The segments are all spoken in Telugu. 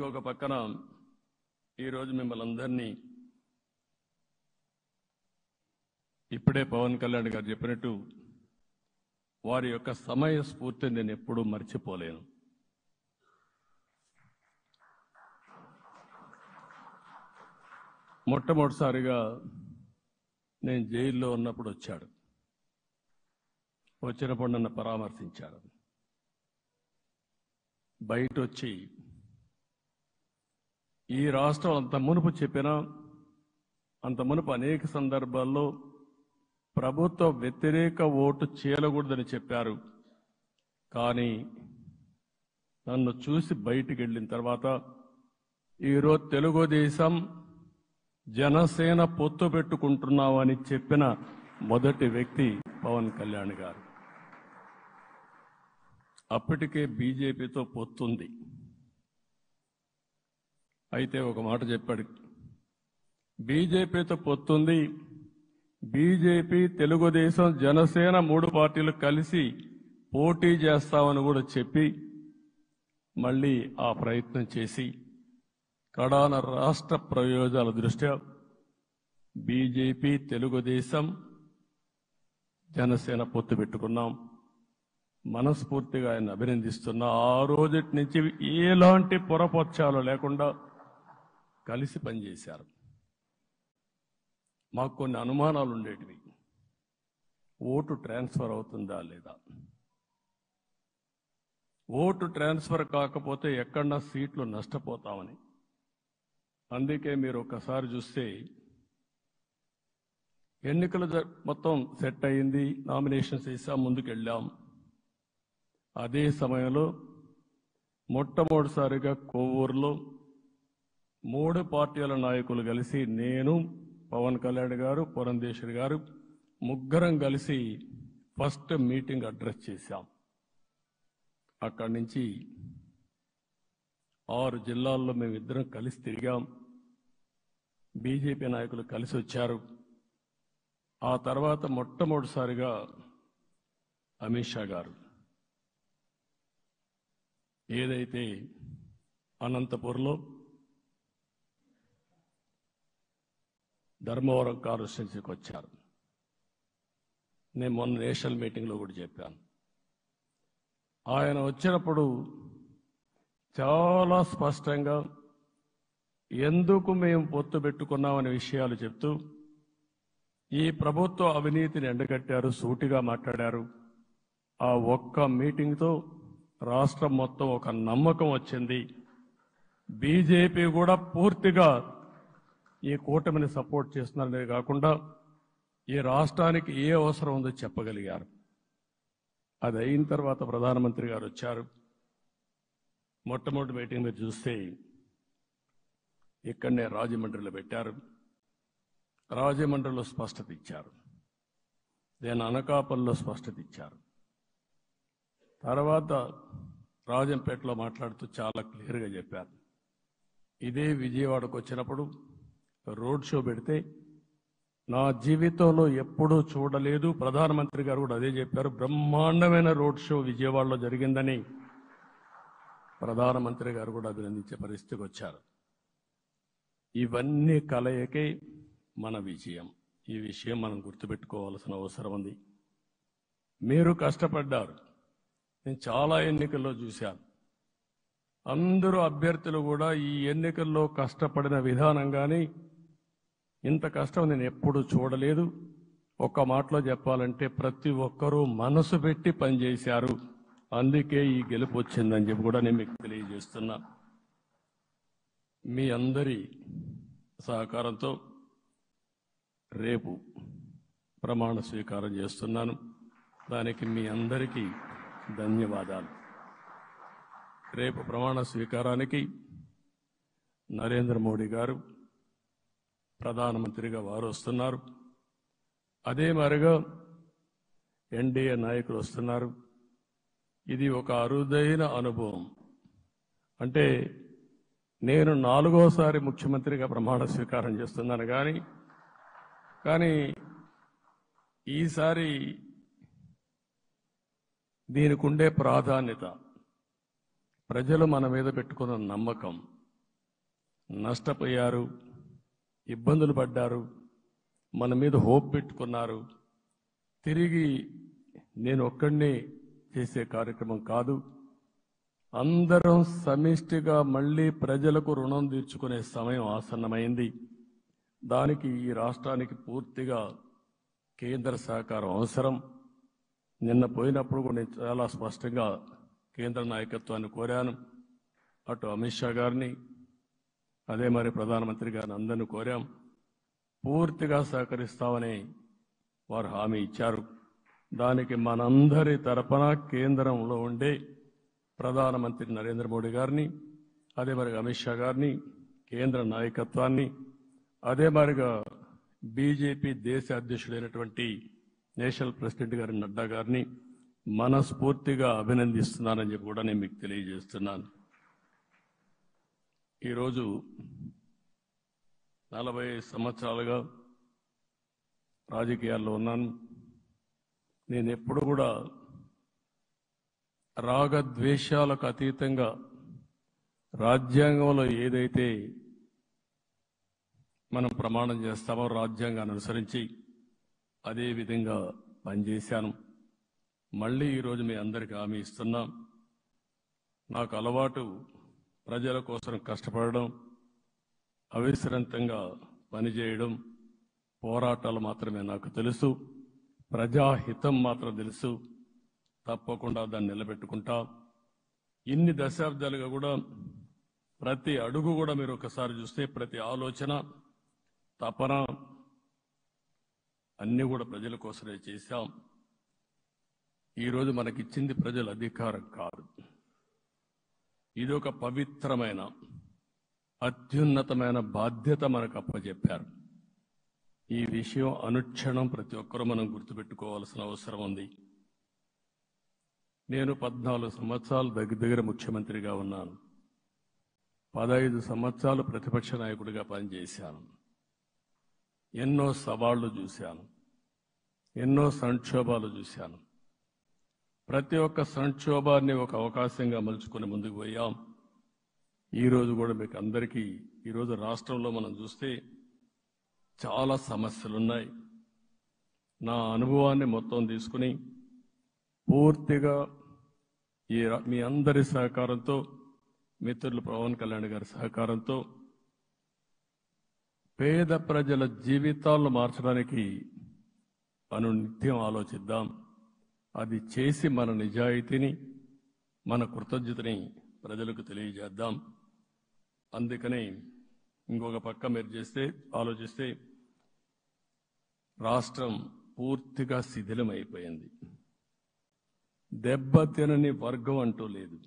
ఇంకొక పక్కన ఈరోజు మిమ్మల్ని అందరినీ ఇప్పుడే పవన్ కళ్యాణ్ గారు చెప్పినట్టు వారి యొక్క సమయ స్ఫూర్తిని నేను ఎప్పుడూ మర్చిపోలేను. మొట్టమొదటిసారిగా నేను జైల్లో ఉన్నప్పుడు వచ్చాడు. వచ్చినప్పుడు నన్ను పరామర్శించాడు. బయట వచ్చి ఈ రాష్ట్రం అంత మునుపు చెప్పినా అంత మునుపు అనేక సందర్భాల్లో ప్రభుత్వ వ్యతిరేక ఓటు చేయకూడదని చెప్పారు. కానీ నన్ను చూసి బయటికి వెళ్ళిన తర్వాత ఈరోజు తెలుగుదేశం జనసేన పొత్తు పెట్టుకుంటున్నామని చెప్పిన మొదటి వ్యక్తి పవన్ కళ్యాణ్ గారు. అప్పటికే బీజేపీతో పొత్తుంది. అయితే ఒక మాట చెప్పాడు, బీజేపీతో పొత్తుంది, బీజేపీ తెలుగుదేశం జనసేన 3 పార్టీలు కలిసి పోటీ చేస్తామని కూడా చెప్పి మళ్ళీ ఆ ప్రయత్నం చేసి కడాన రాష్ట్ర ప్రయోజనాల దృష్ట్యా బీజేపీ తెలుగుదేశం జనసేన పొత్తు పెట్టుకున్నాం. మనస్ఫూర్తిగా ఆయన అభినందిస్తున్నా. ఆ రోజటి నుంచి ఎలాంటి పొరపక్షాలు లేకుండా కలిసి పనిచేశారు. మాకు కొన్ని అనుమానాలు ఉండేటివి. ఓటు ట్రాన్స్ఫర్ అవుతుందా లేదా, ఓటు ట్రాన్స్ఫర్ కాకపోతే ఎక్కడన్నా సీట్లు నష్టపోతామని. అందుకే మీరు ఒక్కసారి చూస్తే ఎన్నికలు మొత్తం సెట్ అయింది, నామినేషన్స్ వేసాం, ముందుకెళ్ళాం. అదే సమయంలో మొట్టమొదటిసారిగా కొవ్వూరులో 3 పార్టీల నాయకులు కలిసి, నేను, పవన్ కళ్యాణ్ గారు, పురంధేశ్వరి గారు ముగ్గురం కలిసి ఫస్ట్ మీటింగ్ అడ్రస్ చేశాం. అక్కడి నుంచి 6 జిల్లాల్లో మేమిద్దరం కలిసి తిరిగాం. బీజేపీ నాయకులు కలిసి వచ్చారు. ఆ తర్వాత మొట్టమొదటిసారిగా అమిత్ షా గారు ఏదైతే అనంతపూర్లో ధర్మవరం కాన్స్టిట్యున్సీకి వచ్చారు. నేను మొన్న నేషనల్ మీటింగ్లో కూడా చెప్పాను. ఆయన వచ్చినప్పుడు చాలా స్పష్టంగా ఎందుకు మేము పొత్తు పెట్టుకున్నామనే విషయాలు చెప్తూ ఈ ప్రభుత్వ అవినీతిని ఎండగట్టారు, సూటిగా మాట్లాడారు. ఆ ఒక్క మీటింగ్తో రాష్ట్రం మొత్తం ఒక నమ్మకం వచ్చింది. బీజేపీ కూడా పూర్తిగా ఈ కూటమిని సపోర్ట్ చేస్తున్నారనే కాకుండా ఈ రాష్ట్రానికి ఏ అవసరం ఉందో చెప్పగలిగారు. అది అయిన తర్వాత ప్రధానమంత్రి గారు వచ్చారు. మొట్టమొదటి మీటింగ్ మీరు చూస్తే ఇక్కడనే రాజమండ్రిలో పెట్టారు. రాజమండ్రిలో స్పష్టత ఇచ్చారు. నేను అనకాపల్లిలో స్పష్టత ఇచ్చారు. తర్వాత రాజంపేటలో మాట్లాడుతూ చాలా క్లియర్గా చెప్పారు. ఇదే విజయవాడకు వచ్చినప్పుడు రోడ్ షో పెడితే నా జీవితంలో ఎప్పుడూ చూడలేదు, ప్రధానమంత్రి గారు కూడా అదే చెప్పారు, బ్రహ్మాండమైన రోడ్ షో విజయవాడలో జరిగిందని ప్రధానమంత్రి గారు కూడా అభినందించే పరిస్థితికి వచ్చారు. ఇవన్నీ కలయికే మన విజయం. ఈ విషయం మనం గుర్తుపెట్టుకోవాల్సిన అవసరం ఉంది. మీరు కష్టపడ్డారు. నేను చాలా ఎన్నికల్లో చూశాను. అందరూ అభ్యర్థులు కూడా ఈ ఎన్నికల్లో కష్టపడిన విధానం కానీ ఇంత కష్టం నేను ఎప్పుడూ చూడలేదు. ఒక్క మాటలో చెప్పాలంటే ప్రతి ఒక్కరూ మనసు పెట్టి పనిచేశారు. అందుకే ఈ గెలుపు వచ్చిందని చెప్పి కూడా నేను మీకు తెలియజేస్తున్నా. మీ అందరి సహకారంతో రేపు ప్రమాణ స్వీకారం చేస్తున్నాను. దానికి మీ అందరికీ ధన్యవాదాలు. రేపు ప్రమాణ స్వీకారానికి నరేంద్ర మోడీ గారు ప్రధానమంత్రిగా వారు వస్తున్నారు. అదే మరిగా ఎన్డీఏ నాయకులు వస్తున్నారు. ఇది ఒక అరుదైన అనుభవం. అంటే నేను 4వసారి ముఖ్యమంత్రిగా ప్రమాణ స్వీకారం చేస్తున్నాను. కానీ ఈసారి దీనికి ఉండే ప్రాధాన్యత, ప్రజలు మన మీద పెట్టుకున్న నమ్మకం, నష్టపోయారు, ఇబ్బందులు పడ్డారు, మన మీద హోప్ పెట్టుకున్నారు. తిరిగి నేను ఒక్కడినే చేసే కార్యక్రమం కాదు. అందరం సమిష్టిగా మళ్లీ ప్రజలకు రుణం తీర్చుకునే సమయం ఆసన్నమైంది. దానికి ఈ రాష్ట్రానికి పూర్తిగా కేంద్ర సహకారం అవసరం. నిన్న పోయినప్పుడు కూడా నేను చాలా స్పష్టంగా కేంద్ర నాయకత్వాన్ని కోరాను. అటు అమిత్ షా గారిని, అదే మరి ప్రధానమంత్రి గారిని అందరినీ కోరాం. పూర్తిగా సహకరిస్తామని వారు హామీ ఇచ్చారు. దానికి మనందరి తరపున కేంద్రంలో ఉండే ప్రధానమంత్రి నరేంద్ర మోడీ గారిని, అదే మరి అమిత్ షా గారిని, కేంద్ర నాయకత్వాన్ని, అదే మరిగా బీజేపీ దేశ అధ్యక్షుడైనటువంటి నేషనల్ ప్రెసిడెంట్ గారి నడ్డా గారిని మనస్ఫూర్తిగా అభినందిస్తున్నానని చెప్పి కూడా నేను మీకు తెలియజేస్తున్నాను. ఈరోజు 40 సంవత్సరాలుగా రాజకీయాల్లో ఉన్నాను. నేను ఎప్పుడు కూడా రాగద్వేషాలకు అతీతంగా రాజ్యాంగంలో ఏదైతే మనం ప్రమాణం చేస్తామో రాజ్యాంగాన్ని అనుసరించి అదే విధంగా పనిచేశాను. మళ్ళీ ఈరోజు మీ అందరికీ హామీ ఇస్తున్నాం. నాకు అలవాటు ప్రజల కోసం కష్టపడడం, అవిశ్రాంతంగా పనిచేయడం, పోరాటాలు మాత్రమే నాకు తెలుసు. ప్రజాహితం మాత్రం తెలుసు. తప్పకుండా దాన్ని నిలబెట్టుకుంటా. ఇన్ని దశాబ్దాలుగా కూడా ప్రతి అడుగు కూడా మీరు ఒకసారి చూస్తే ప్రతి ఆలోచన, తపన అన్ని కూడా ప్రజల కోసమే చేశాం. ఈరోజు మనకిచ్చింది ప్రజల అధికారం కాదు. ఇది ఒక పవిత్రమైన అత్యున్నతమైన బాధ్యత మనకు అప్పచెప్పారు. ఈ విషయం అనుక్షణం ప్రతి ఒక్కరూ మనం గుర్తుపెట్టుకోవాల్సిన అవసరం ఉంది. నేను 14 సంవత్సరాలు దగ్గర ముఖ్యమంత్రిగా ఉన్నాను. 15 సంవత్సరాలు ప్రతిపక్ష నాయకుడిగా పనిచేశాను. ఎన్నో సవాళ్లు చూశాను, ఎన్నో సంక్షోభాలు చూశాను. ప్రతి ఒక్క సంక్షోభాన్ని ఒక అవకాశంగా మలుచుకుని ముందుకు పోయాం. ఈరోజు కూడా మీకు అందరికీ ఈరోజు రాష్ట్రంలో మనం చూస్తే చాలా సమస్యలున్నాయి. నా అనుభవాన్ని మొత్తం తీసుకుని పూర్తిగా మీ అందరి సహకారంతో, మిత్రులు పవన్ కళ్యాణ్ గారి సహకారంతో పేద ప్రజల జీవితాలను మార్చడానికి నిత్యం ఆలోచిద్దాం. అది చేసి మన నిజాయితీని, మన కృతజ్ఞతని ప్రజలకు తెలియజేద్దాం. అందుకని ఇంకొక పక్క మీరు ఆలోచిస్తే రాష్ట్రం పూర్తిగా శిథిలమైపోయింది. దెబ్బతినని వర్గం అంటూ లేదు.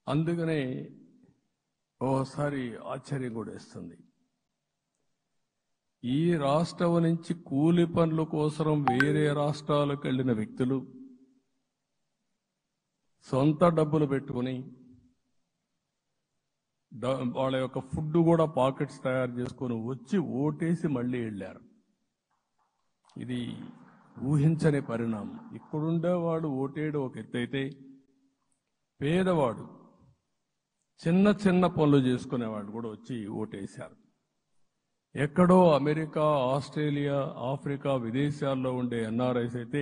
అందుకనే ఓసారి ఆశ్చర్యం కూడా వేస్తుంది. ఈ రాష్ట్రం నుంచి కూలి పనుల కోసం వేరే రాష్ట్రాలకు వెళ్లిన వ్యక్తులు సొంత డబ్బులు పెట్టుకుని వాళ్ళ యొక్క ఫుడ్ కూడా పాకెట్స్ తయారు చేసుకొని వచ్చి ఓటేసి మళ్లీ వెళ్లారు. ఇది ఊహించని పరిణామం. ఇక్కడుండేవాడు ఓటేయడం ఒక ఎత్తైతే, పేదవాడు చిన్న చిన్న పనులు చేసుకునేవాడు కూడా వచ్చి ఓటేశారు. ఎక్కడో అమెరికా, ఆస్ట్రేలియా, ఆఫ్రికా విదేశాల్లో ఉండే ఎన్ఆర్ఐస్ అయితే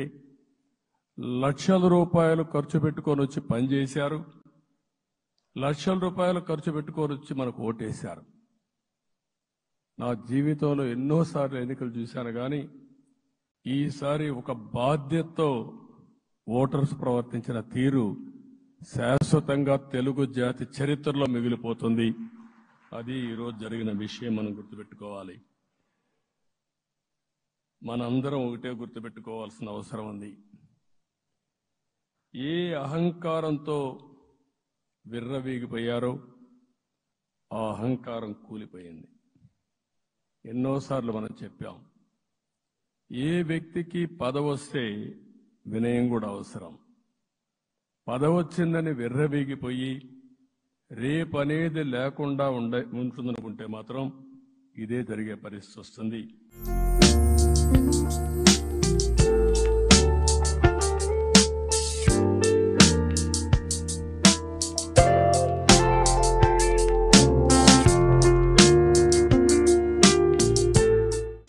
లక్షల రూపాయలు ఖర్చు పెట్టుకొని వచ్చి పనిచేశారు. లక్షల రూపాయలు ఖర్చు పెట్టుకొని వచ్చి మనకు ఓటేశారు. నా జీవితంలో ఎన్నోసార్లు ఎన్నికలు చూశాను, కానీ ఈసారి ఒక బాధ్యతతో ఓటర్స్ ప్రవర్తించిన తీరు శాశ్వతంగా తెలుగు జాతి చరిత్రలో మిగిలిపోతుంది. అది ఈరోజు జరిగిన విషయం మనం గుర్తుపెట్టుకోవాలి. మనందరం ఒకటే గుర్తుపెట్టుకోవాల్సిన అవసరం ఉంది. ఏ అహంకారంతో విర్రవీగిపోయారో ఆ అహంకారం కూలిపోయింది. ఎన్నోసార్లు మనం చెప్పాం, ఏ వ్యక్తికి పదవొస్తే వినయం కూడా అవసరం. పదవొచ్చిందని విర్రవీగిపోయి రేపనేది లేకుండా ఉంటుందనుకుంటే మాత్రం ఇదే జరిగే పరిస్థితి వస్తుంది.